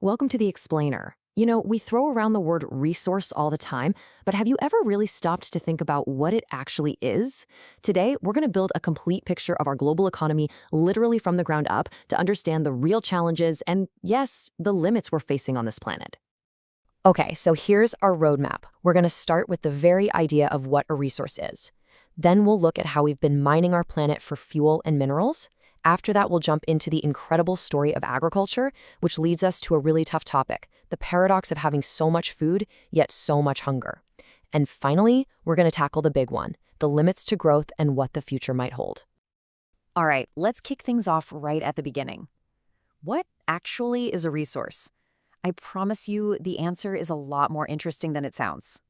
Welcome to The Explainer. We throw around the word resource all the time, but have you ever really stopped to think about what it actually is? Today, we're going to build a complete picture of our global economy literally from the ground up to understand the real challenges and, yes, the limits we're facing on this planet. Okay, so here's our roadmap. We're going to start with the very idea of what a resource is. Then we'll look at how we've been mining our planet for fuel and minerals. After that, we'll jump into the incredible story of agriculture, which leads us to a really tough topic, the paradox of having so much food, yet so much hunger. And finally, we're going to tackle the big one, the limits to growth and what the future might hold. All right, let's kick things off right at the beginning. What actually is a resource? I promise you the answer is a lot more interesting than it sounds.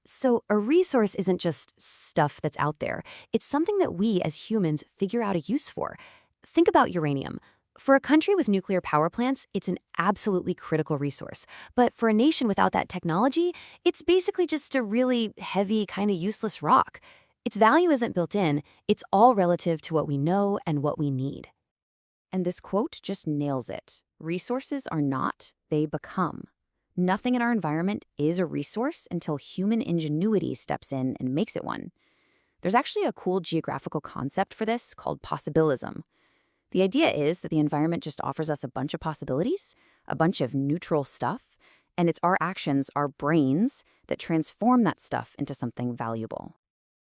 So a resource isn't just stuff that's out there. It's something that we as humans figure out a use for. Think about uranium. For a country with nuclear power plants, it's an absolutely critical resource. But for a nation without that technology, it's basically just a really heavy, kind of useless rock. Its value isn't built in. It's all relative to what we know and what we need. And this quote just nails it. Resources are not, they become. Nothing in our environment is a resource until human ingenuity steps in and makes it one. There's actually a cool geographical concept for this called possibilism. The idea is that the environment just offers us a bunch of possibilities, a bunch of neutral stuff, and it's our actions, our brains, that transform that stuff into something valuable.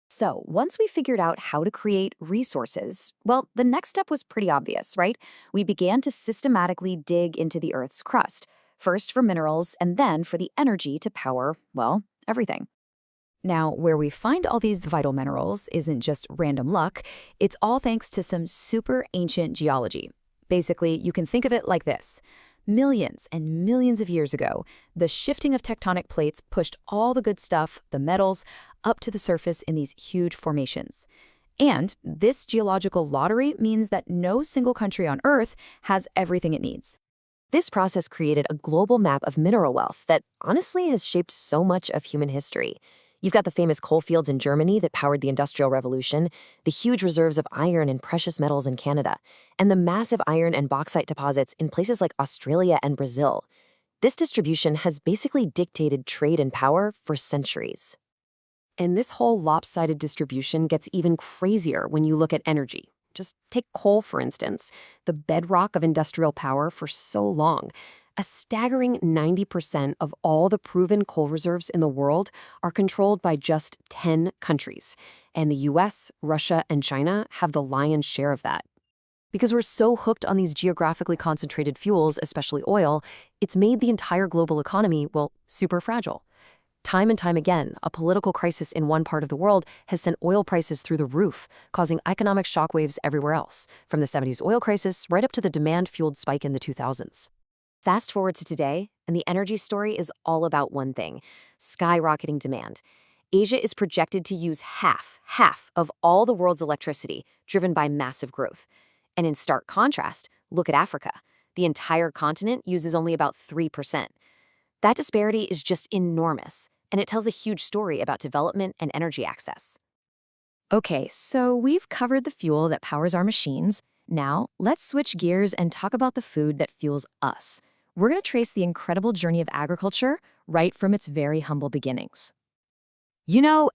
So once we figured out how to create resources, well, the next step was pretty obvious, right? We began to systematically dig into the Earth's crust, first for minerals and then for the energy to power, well, everything. Now, where we find all these vital minerals isn't just random luck, it's all thanks to some super ancient geology. Basically, you can think of it like this. Millions and millions of years ago, the shifting of tectonic plates pushed all the good stuff, the metals, up to the surface in these huge formations. And this geological lottery means that no single country on Earth has everything it needs. This process created a global map of mineral wealth that honestly has shaped so much of human history. You've got the famous coal fields in Germany that powered the Industrial Revolution, the huge reserves of iron and precious metals in Canada, and the massive iron and bauxite deposits in places like Australia and Brazil. This distribution has basically dictated trade and power for centuries. And this whole lopsided distribution gets even crazier when you look at energy. Just take coal, for instance, the bedrock of industrial power for so long. A staggering 90% of all the proven coal reserves in the world are controlled by just 10 countries. And the US, Russia, and China have the lion's share of that. Because we're so hooked on these geographically concentrated fuels, especially oil, it's made the entire global economy, well, super fragile. Time and time again, a political crisis in one part of the world has sent oil prices through the roof, causing economic shockwaves everywhere else, from the 70s oil crisis right up to the demand-fueled spike in the 2000s. Fast forward to today, and the energy story is all about one thing: skyrocketing demand. Asia is projected to use half of all the world's electricity, driven by massive growth. And in stark contrast, look at Africa. The entire continent uses only about 3%. That disparity is just enormous, and it tells a huge story about development and energy access. Okay, so we've covered the fuel that powers our machines. Now, let's switch gears and talk about the food that fuels us. We're going to trace the incredible journey of agriculture right from its very humble beginnings.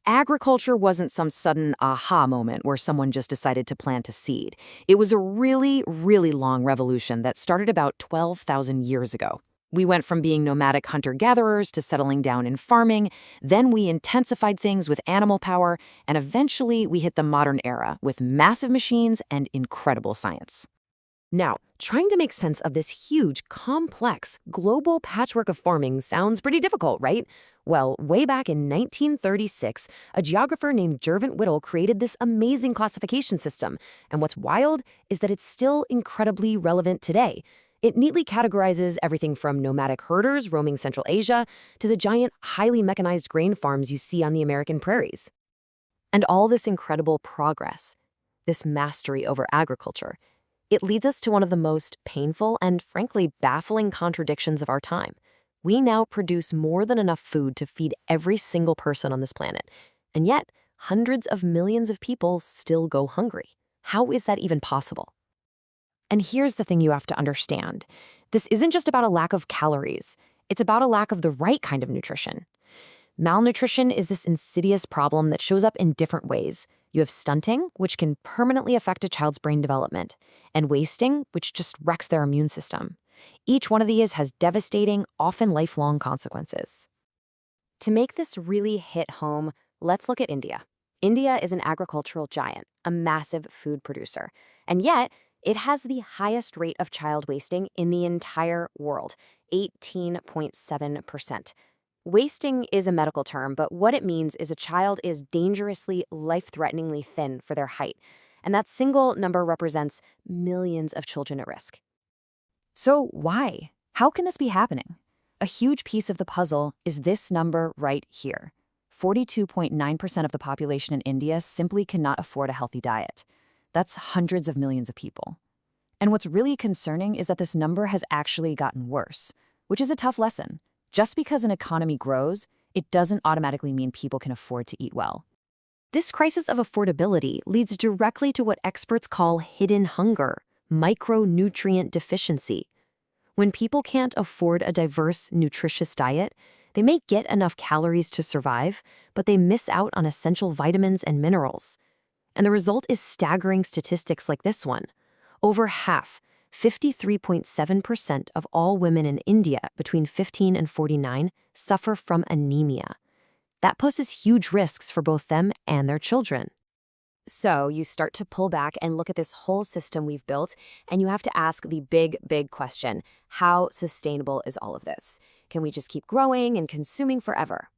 Agriculture wasn't some sudden aha moment where someone just decided to plant a seed. It was a really, really long revolution that started about 12,000 years ago. We went from being nomadic hunter-gatherers to settling down in farming, then we intensified things with animal power, and eventually we hit the modern era with massive machines and incredible science. Now, trying to make sense of this huge, complex, global patchwork of farming sounds pretty difficult, right? Well, way back in 1936, a geographer named Derwent Whittle created this amazing classification system, and what's wild is that it's still incredibly relevant today. It neatly categorizes everything from nomadic herders roaming Central Asia to the giant, highly mechanized grain farms you see on the American prairies. And all this incredible progress, this mastery over agriculture, it leads us to one of the most painful and, frankly, baffling contradictions of our time. We now produce more than enough food to feed every single person on this planet, and yet hundreds of millions of people still go hungry. How is that even possible? And here's the thing you have to understand. This isn't just about a lack of calories. It's about a lack of the right kind of nutrition. Malnutrition is this insidious problem that shows up in different ways. You have stunting, which can permanently affect a child's brain development, and wasting, which just wrecks their immune system. Each one of these has devastating, often lifelong consequences. To make this really hit home, let's look at India. India is an agricultural giant, a massive food producer, and yet it has the highest rate of child wasting in the entire world, 18.7%. Wasting is a medical term, but what it means is a child is dangerously, life-threateningly thin for their height, and that single number represents millions of children at risk. So why? How can this be happening? A huge piece of the puzzle is this number right here. 42.9% of the population in India simply cannot afford a healthy diet. That's hundreds of millions of people. And what's really concerning is that this number has actually gotten worse, which is a tough lesson. Just because an economy grows, it doesn't automatically mean people can afford to eat well. This crisis of affordability leads directly to what experts call hidden hunger, micronutrient deficiency. When people can't afford a diverse, nutritious diet, they may get enough calories to survive, but they miss out on essential vitamins and minerals. And the result is staggering statistics like this one. Over half, 53.7% of all women in India between 15 and 49 suffer from anemia. That poses huge risks for both them and their children. So you start to pull back and look at this whole system we've built, and you have to ask the big question: how sustainable is all of this? Can we just keep growing and consuming forever?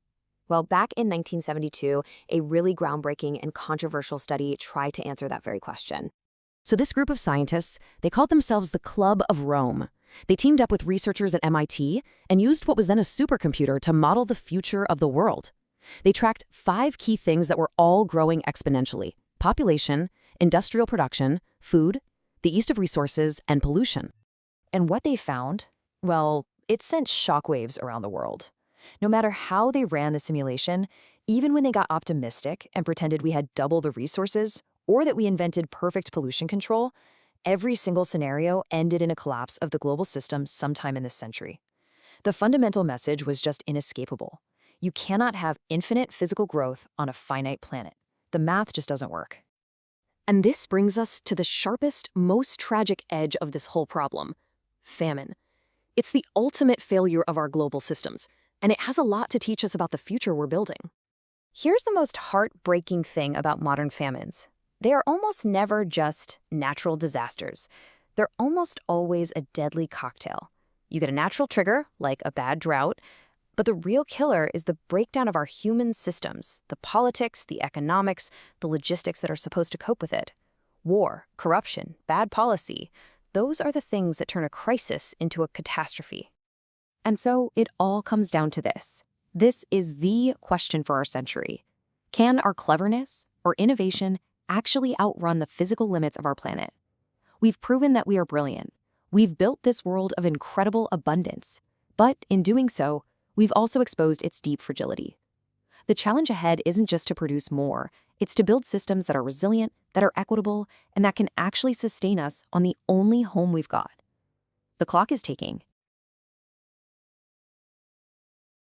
Well, back in 1972, a really groundbreaking and controversial study tried to answer that very question. So this group of scientists, they called themselves the Club of Rome. They teamed up with researchers at MIT and used what was then a supercomputer to model the future of the world. They tracked 5 key things that were all growing exponentially: population, industrial production, food, the ease of resources, and pollution. And what they found? Well, it sent shockwaves around the world. No matter how they ran the simulation, even when they got optimistic and pretended we had double the resources, or that we invented perfect pollution control, every single scenario ended in a collapse of the global system sometime in this century. The fundamental message was just inescapable. You cannot have infinite physical growth on a finite planet. The math just doesn't work. And this brings us to the sharpest, most tragic edge of this whole problem: famine. It's the ultimate failure of our global systems, and it has a lot to teach us about the future we're building. Here's the most heartbreaking thing about modern famines. They are almost never just natural disasters. They're almost always a deadly cocktail. You get a natural trigger, like a bad drought, but the real killer is the breakdown of our human systems, the politics, the economics, the logistics that are supposed to cope with it. War, corruption, bad policy, those are the things that turn a crisis into a catastrophe. And so it all comes down to this. This is the question for our century. Can our cleverness or innovation actually outrun the physical limits of our planet? We've proven that we are brilliant. We've built this world of incredible abundance. But in doing so, we've also exposed its deep fragility. The challenge ahead isn't just to produce more, it's to build systems that are resilient, that are equitable, and that can actually sustain us on the only home we've got. The clock is ticking,